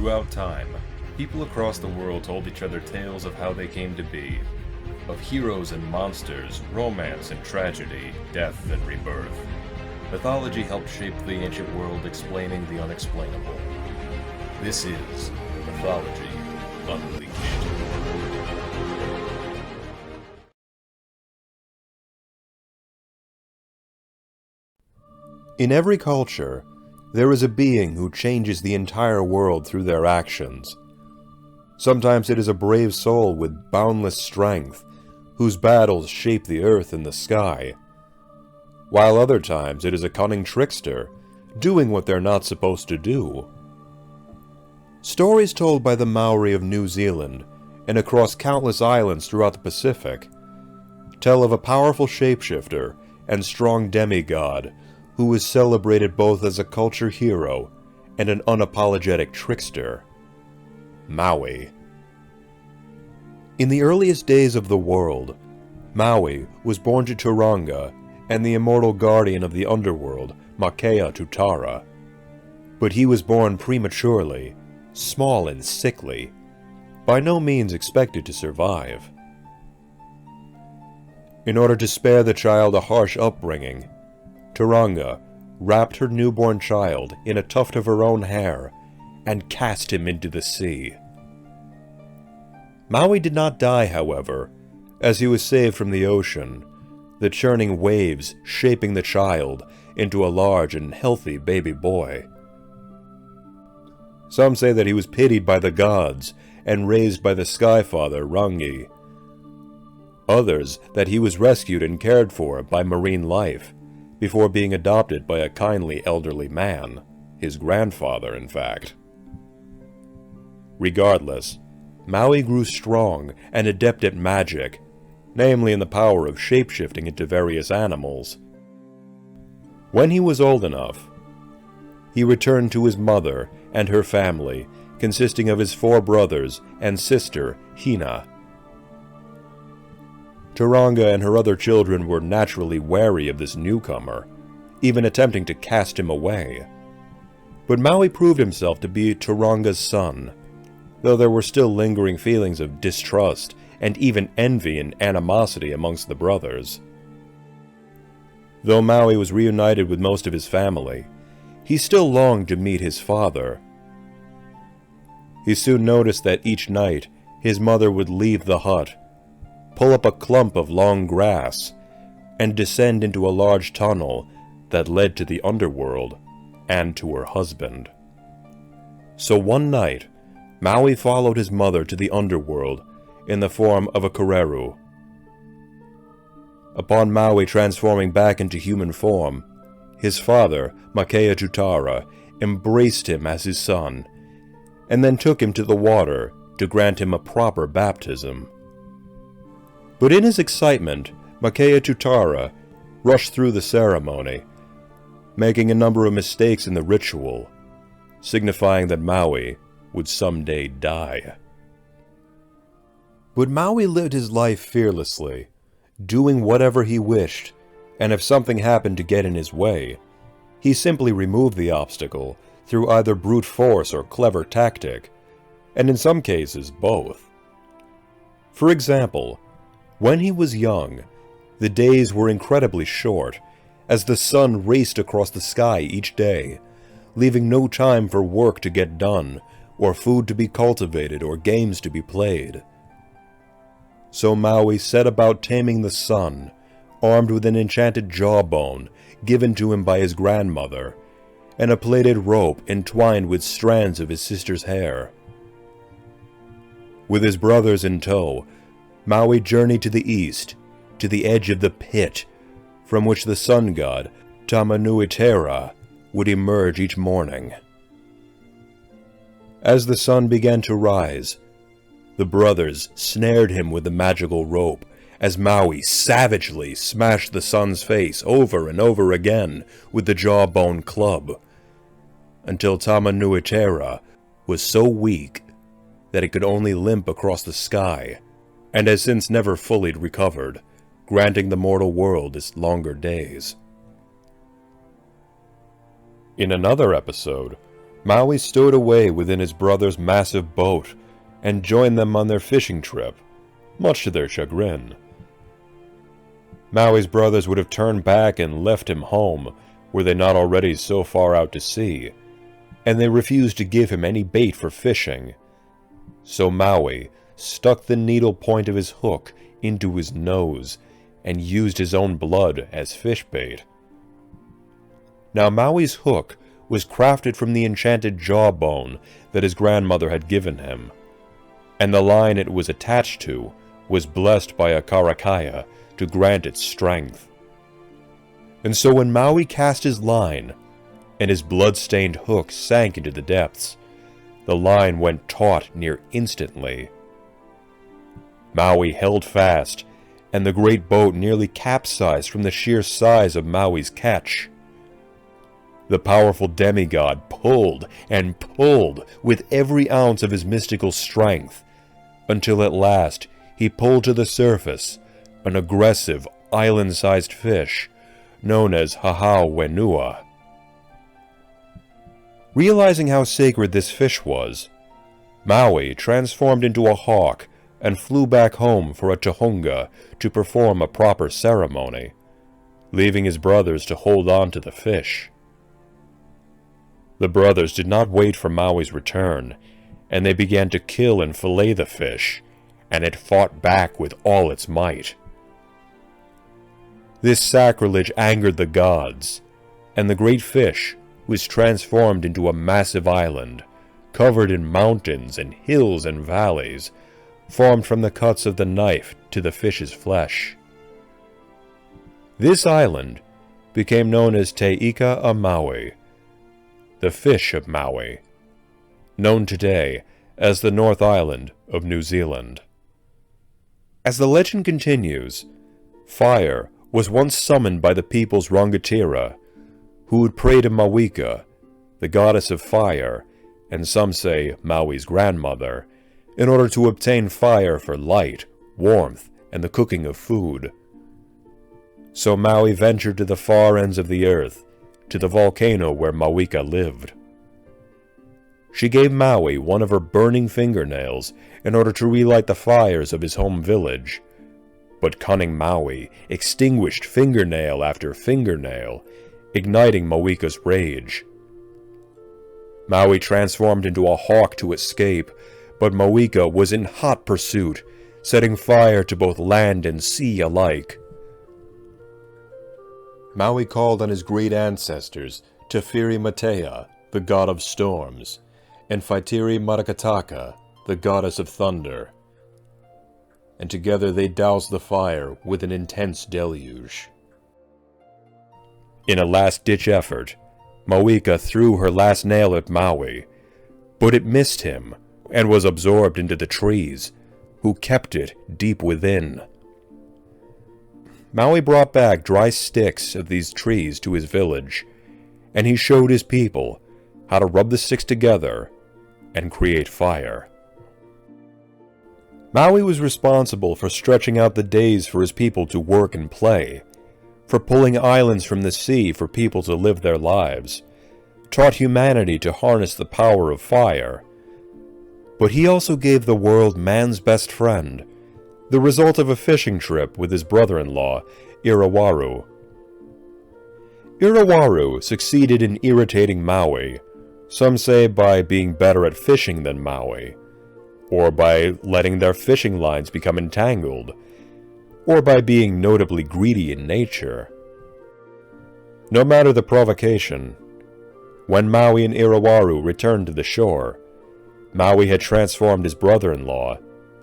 Throughout time, people across the world told each other tales of how they came to be, of heroes and monsters, romance and tragedy, death and rebirth. Mythology helped shape the ancient world, explaining the unexplainable. This is Mythology Unleashed. In every culture, there is a being who changes the entire world through their actions. Sometimes it is a brave soul with boundless strength, whose battles shape the earth and the sky, while other times it is a cunning trickster, doing what they're not supposed to do. Stories told by the Maori of New Zealand, and across countless islands throughout the Pacific, tell of a powerful shapeshifter and strong demigod who is celebrated both as a culture hero and an unapologetic trickster. Maui. In the earliest days of the world, Maui was born to Turanga and the immortal guardian of the underworld, Makea Tutara. But he was born prematurely, small and sickly, by no means expected to survive. In order to spare the child a harsh upbringing, Turanga wrapped her newborn child in a tuft of her own hair and cast him into the sea. Maui did not die, however, as he was saved from the ocean, the churning waves shaping the child into a large and healthy baby boy. Some say that he was pitied by the gods and raised by the Sky Father Rangi. Others that he was rescued and cared for by marine life, before being adopted by a kindly elderly man, his grandfather in fact. Regardless, Maui grew strong and adept at magic, namely in the power of shapeshifting into various animals. When he was old enough, he returned to his mother and her family, consisting of his 4 brothers and sister, Hina. Turanga and her other children were naturally wary of this newcomer, even attempting to cast him away. But Maui proved himself to be Turanga's son, though there were still lingering feelings of distrust and even envy and animosity amongst the brothers. Though Maui was reunited with most of his family, he still longed to meet his father. He soon noticed that each night his mother would leave the hut, pull up a clump of long grass, and descend into a large tunnel that led to the underworld and to her husband. So one night, Maui followed his mother to the underworld in the form of a kareru. Upon Maui transforming back into human form, his father, Makea Tutara, embraced him as his son, and then took him to the water to grant him a proper baptism. But in his excitement, Makea Tutara rushed through the ceremony, making a number of mistakes in the ritual, signifying that Maui would someday die. But Maui lived his life fearlessly, doing whatever he wished, and if something happened to get in his way, he simply removed the obstacle through either brute force or clever tactic, and in some cases both. For example, when he was young, the days were incredibly short, as the sun raced across the sky each day, leaving no time for work to get done, or food to be cultivated, or games to be played. So Maui set about taming the sun, armed with an enchanted jawbone given to him by his grandmother, and a plaited rope entwined with strands of his sister's hair. With his brothers in tow, Maui journeyed to the east, to the edge of the pit, from which the sun god, Tamanuitera, would emerge each morning. As the sun began to rise, the brothers snared him with the magical rope, as Maui savagely smashed the sun's face over and over again with the jawbone club, until Tamanuitera was so weak that it could only limp across the sky, and has since never fully recovered, granting the mortal world its longer days. In another episode, Maui stowed away within his brother's massive boat and joined them on their fishing trip, much to their chagrin. Maui's brothers would have turned back and left him home, were they not already so far out to sea, and they refused to give him any bait for fishing. So Maui stuck the needle point of his hook into his nose and used his own blood as fish bait. Now Maui's hook was crafted from the enchanted jawbone that his grandmother had given him, and the line it was attached to was blessed by a karakaya to grant it strength. And so when Maui cast his line, and his blood-stained hook sank into the depths, the line went taut near instantly. Maui held fast, and the great boat nearly capsized from the sheer size of Maui's catch. The powerful demigod pulled and pulled with every ounce of his mystical strength, until at last he pulled to the surface an aggressive, island-sized fish known as Hahau Wenua. Realizing how sacred this fish was, Maui transformed into a hawk and flew back home for a tohunga to perform a proper ceremony, leaving his brothers to hold on to the fish. The brothers did not wait for Maui's return, and they began to kill and fillet the fish, and it fought back with all its might. This sacrilege angered the gods, and the great fish was transformed into a massive island, covered in mountains and hills and valleys, formed from the cuts of the knife to the fish's flesh. This island became known as Te Ika a Maui, the fish of Maui, known today as the North Island of New Zealand. As the legend continues, fire was once summoned by the people's Rangatira, who would pray to Mawika, the goddess of fire, and some say Maui's grandmother, in order to obtain fire for light, warmth, and the cooking of food. So Maui ventured to the far ends of the earth, to the volcano where Mawika lived. She gave Maui one of her burning fingernails in order to relight the fires of his home village, but cunning Maui extinguished fingernail after fingernail, igniting Mawika's rage. Maui transformed into a hawk to escape, but Mawika was in hot pursuit, setting fire to both land and sea alike. Maui called on his great ancestors, Teferi Matea, the god of storms, and Faitiri Marakataka, the goddess of thunder, and together they doused the fire with an intense deluge. In a last-ditch effort, Mawika threw her last nail at Maui, but it missed him and was absorbed into the trees, who kept it deep within. Maui brought back dry sticks of these trees to his village, and he showed his people how to rub the sticks together and create fire. Maui was responsible for stretching out the days for his people to work and play, for pulling islands from the sea for people to live their lives, taught humanity to harness the power of fire. But he also gave the world man's best friend, the result of a fishing trip with his brother-in-law, Irawaru. Irawaru succeeded in irritating Maui, some say by being better at fishing than Maui, or by letting their fishing lines become entangled, or by being notably greedy in nature. No matter the provocation, when Maui and Irawaru returned to the shore, Maui had transformed his brother-in-law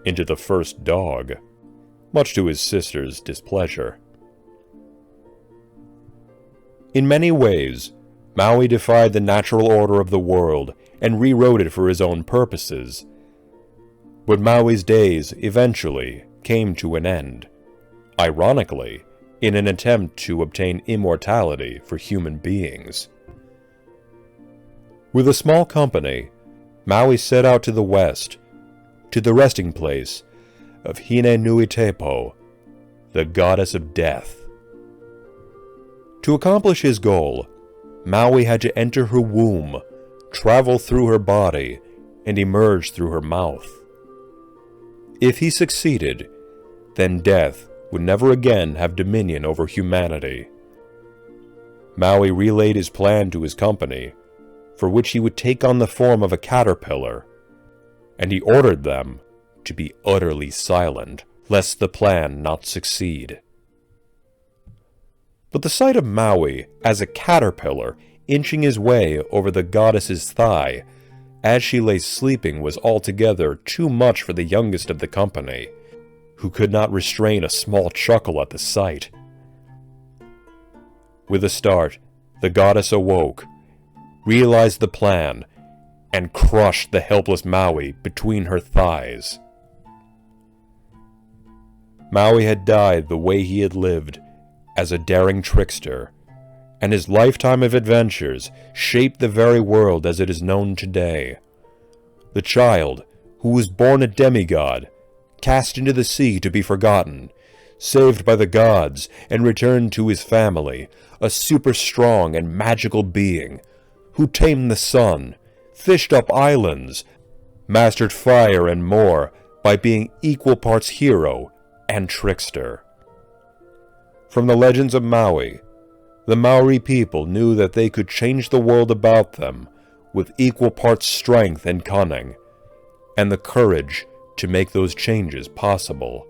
into the first dog, much to his sister's displeasure. In many ways, Maui defied the natural order of the world and rewrote it for his own purposes. But Maui's days eventually came to an end, ironically, in an attempt to obtain immortality for human beings. With a small company, Maui set out to the west, to the resting place of Hine Nui Tepo, the goddess of death. To accomplish his goal, Maui had to enter her womb, travel through her body and emerge through her mouth. If he succeeded, then death would never again have dominion over humanity. Maui relayed his plan to his company, for which he would take on the form of a caterpillar, and he ordered them to be utterly silent, lest the plan not succeed. But the sight of Maui as a caterpillar inching his way over the goddess's thigh as she lay sleeping was altogether too much for the youngest of the company, who could not restrain a small chuckle at the sight. With a start, the goddess awoke, realized the plan, and crushed the helpless Maui between her thighs. Maui had died the way he had lived, as a daring trickster, and his lifetime of adventures shaped the very world as it is known today. The child, who was born a demigod, cast into the sea to be forgotten, saved by the gods and returned to his family, a super-strong and magical being, who tamed the sun, fished up islands, mastered fire and more by being equal parts hero and trickster. From the legends of Maui, the Maori people knew that they could change the world about them with equal parts strength and cunning, and the courage to make those changes possible.